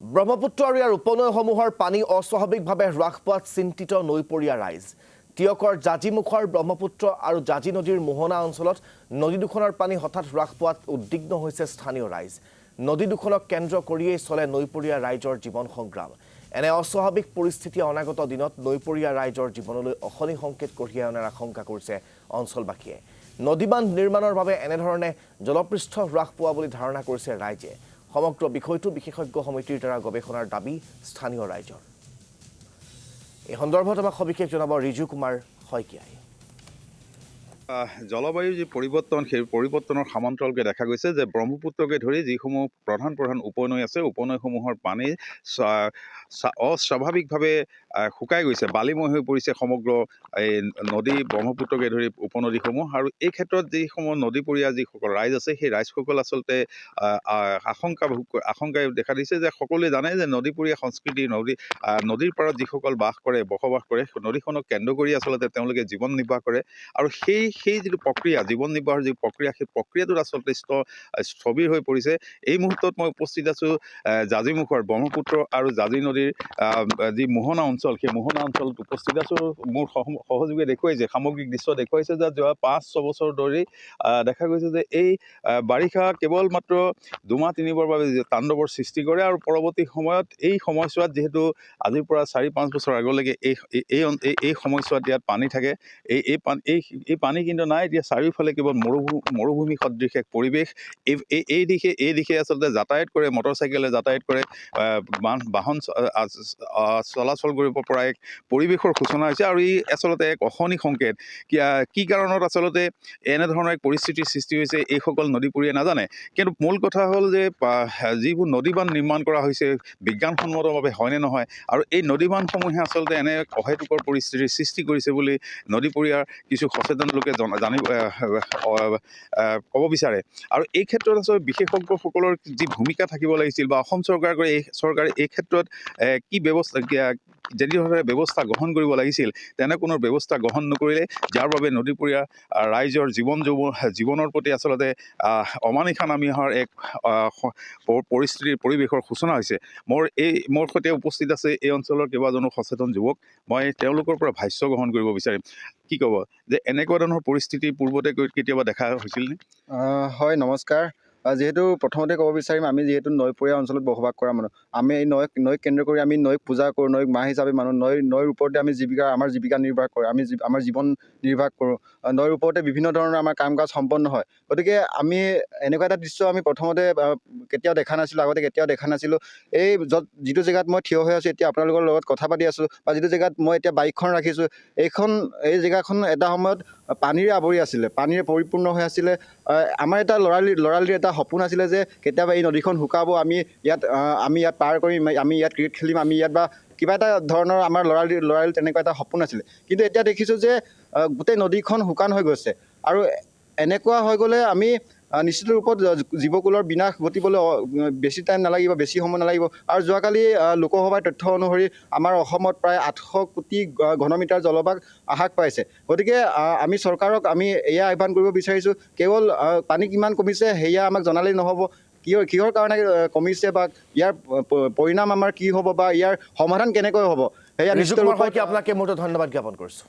ব্ৰহ্মপুত্ৰ আৰু ইয়াৰ উপনৈসমূহৰ পানী অস্বাভাৱিকভাৱে হ্ৰাস পোৱাত চিন্তিত নৈপৰীয়া ৰাইজ। তিয়কৰ জাজিমুখৰ ব্ৰহ্মপুত্ৰ আৰু জাজি নদীৰ মোহনা অঞ্চলত নদী দুখনৰ পানী হঠাৎ হ্ৰাস পোৱাত উদ্বিগ্ন হৈছে স্থানীয় ৰাইজ। নদী দুখনক কেন্দ্ৰ কৰিয়েই চলে নৈপৰীয়া ৰাইজৰ জীৱন সংগ্ৰাম। এনে অস্বাভাৱিক পৰিস্থিতি অনাগত দিনত নৈপৰীয়া ৰাইজৰ জীৱনলৈ অশনি সংকেত কঢ়িয়াই অনাৰ আশংকা কৰিছে অঞ্চলবাসীয়ে। নদীবান্ধ নিৰ্মাণৰ বাবে এনেধৰণে জলপৃষ্ঠ হ্ৰাস পোৱা বুলি ধাৰণা কৰিছে ৰাইজে। সমগ্ৰ বিষয়টো বিশেষজ্ঞ সমিতিৰ দ্বাৰা গৱেষণাৰ দাবী স্থানীয় ৰাইজৰ। এই সন্দৰ্ভত আমাক সবিশেষ জনাব ৰিজু কুমাৰ শইকীয়াই। জলবায়ুৰ যি পৰিৱৰ্তন সেই পৰিৱৰ্তনৰ সমান্তৰালকৈ দেখা গৈছে যে ব্ৰহ্মপুত্ৰকে ধৰি যিসমূহ প্ৰধান উপনৈ আছে, উপনৈসমূহৰ পানী অস্বাভাৱিকভাৱে শুকাই গৈছে, বালিময় হৈ পৰিছে সমগ্ৰ এই নদী ব্ৰহ্মপুত্ৰকে ধৰি উপনদীসমূহ। আৰু এই ক্ষেত্ৰত যিসমূহ নদীপৰীয়া যিসকল ৰাইজ আছে সেই ৰাইজসকল আচলতে আশংকাই দেখা দিছে যে সকলোৱে জানে যে নদীপৰীয়া সংস্কৃতি, নদীৰ পাৰত যিসকল বসবাস কৰে নদীখনক কেন্দ্ৰ কৰি আচলতে তেওঁলোকে জীৱন নিৰ্বাহ কৰে। আৰু সেই যিটো প্ৰক্ৰিয়া, জীৱন নিৰ্বাহৰ যি প্ৰক্ৰিয়া, সেই প্ৰক্ৰিয়াটোত আচলতে স্থবিৰ হৈ পৰিছে। এই মুহূৰ্তত মই উপস্থিত আছোঁ জাজিমুখৰ ব্ৰহ্মপুত্ৰ আৰু জাজি নদীৰ যি মোহনা অঞ্চল, সেই মোহনা অঞ্চলত উপস্থিত আছোঁ। মোৰ সহযোগে দেখুৱাইছে, সামগ্ৰিক দৃশ্য দেখুৱাইছে যে যোৱা ৫-৬ বছৰ ধৰি দেখা গৈছে যে এই বাৰিষা কেৱল মাত্ৰ ২-৩ বাবে তাণ্ডৱৰ সৃষ্টি কৰে। আৰু পৰৱৰ্তী সময়ত এই সময়ছোৱাত যিহেতু আজিৰ পৰা ৪-৫ বছৰ আগলৈকে এই সময়ছোৱাত ইয়াত পানী থাকে, এই পানী কিন্তু নাই। এতিয়া চাৰিওফালে কেৱল মৰুভূমি সদৃশ এক পৰিৱেশ। এই দিশে আচলতে যাতায়াত কৰে, মটৰচাইকেলে যাতায়াত কৰে, বাহন চলাচল কৰিব পৰা এক পৰিৱেশৰ সূচনা হৈছে। আৰু ই আচলতে এক অশনি সংকেত। কি কাৰণত আচলতে এনেধৰণৰ এক পৰিস্থিতিৰ সৃষ্টি হৈছে এইসকল নদীপৰীয়াই নাজানে। কিন্তু মূল কথা হ'ল যে যিবোৰ নদীবান্ধ নিৰ্মাণ কৰা হৈছে বিজ্ঞানসন্মতভাৱে হয়নে নহয়, আৰু এই নদীবান্ধসমূহে আচলতে এনে অহেতুকৰ পৰিস্থিতিৰ সৃষ্টি কৰিছে বুলি নদীপৰীয়াৰ কিছু সচেতন লোকে ক'ব বিচাৰে। আৰু এই ক্ষেত্ৰত আচলতে বিশেষজ্ঞসকলৰ যি ভূমিকা থাকিব লাগিছিল বা অসম চৰকাৰে এই ক্ষেত্ৰত কি যেনেধৰণে ব্যৱস্থা গ্ৰহণ কৰিব লাগিছিল তেনে কোনো ব্যৱস্থা গ্ৰহণ নকৰিলে, যাৰ বাবে নদীপৰীয়া ৰাইজৰ জীৱনৰ প্ৰতি আচলতে অমানিশা নামি অহাৰ এক পৰিৱেশৰ সূচনা হৈছে। মোৰ সৈতে উপস্থিত আছে এই অঞ্চলৰ কেইবাজনো সচেতন যুৱক। মই তেওঁলোকৰ পৰা ভাষ্য গ্ৰহণ কৰিব বিচাৰিম। কি ক'ব যে এনেকুৱা ধৰণৰ পৰিস্থিতি পূৰ্বতে কেতিয়াবা দেখা হৈছিলনে? হয়, নমস্কাৰ। যিহেতু প্ৰথমতে ক'ব বিচাৰিম, আমি যিহেতু নৈপৰীয়া অঞ্চলত বসবাস কৰা মানুহ, আমি এই নৈক কেন্দ্ৰ কৰি আমি নৈক পূজা কৰোঁ, নৈক মা হিচাপে মানুহ, নৈৰ ওপৰতে আমি আমাৰ জীৱিকা নিৰ্বাহ কৰোঁ, আমি আমাৰ জীৱন নিৰ্বাহ কৰোঁ। নৈৰ ওপৰতে বিভিন্ন ধৰণৰ আমাৰ কাম কাজ সম্পন্ন হয়। গতিকে আমি এনেকুৱা এটা দৃশ্য আমি প্ৰথমতে কেতিয়াও দেখা নাছিলোঁ, আগতে কেতিয়াও দেখা নাছিলোঁ। এই যিটো জেগাত মই থিয় হৈ আছোঁ এতিয়া আপোনালোকৰ লগত কথা পাতি আছোঁ, বা যিটো জেগাত মই এতিয়া বাইকখন ৰাখিছোঁ, এই জেগাখন এটা সময়ত পানীৰে আৱৰি আছিলে, পানীৰে পৰিপূৰ্ণ হৈ আছিলে। আমাৰ এটা লৰালিৰ এটা সপোন আছিলে যে কেতিয়াবা এই নদীখন শুকাব, আমি ইয়াত পাৰ কৰিম, আমি ইয়াত ক্ৰিকেট খেলিম, আমি ইয়াত বা কিবা এটা ধৰণৰ আমাৰ লৰালিৰ তেনেকুৱা এটা সপোন আছিলে। কিন্তু এতিয়া দেখিছোঁ যে গোটেই নদীখন শুকান হৈ গৈছে। আৰু এনেকুৱা হৈ গ'লে আমি নিশ্চিত ৰূপত জীৱকুলৰ বিনাশ ঘটিবলৈ বেছি টাইম নালাগিব, বেছি সময় নালাগিব। আৰু যোৱাকালি লোকসভাৰ তথ্য অনুসৰি আমাৰ অসমত প্ৰায় ৮০০ কোটি ঘনমিটাৰ জলভাগ হ্ৰাস পাইছে। গতিকে আমি চৰকাৰক এয়া আহ্বান কৰিব বিচাৰিছোঁ, কেৱল পানী কিমান কমিছে সেয়া আমাক জনালেই নহ'ব, কিহৰ কাৰণে কমিছে বা ইয়াৰ পৰিণাম আমাৰ কি হ'ব বা ইয়াৰ সমাধান কেনেকৈ হ'ব সেয়া নিশ্চিত ৰূপত আপোনাক এই মুহূৰ্তত ধন্যবাদ জ্ঞাপন কৰিছোঁ।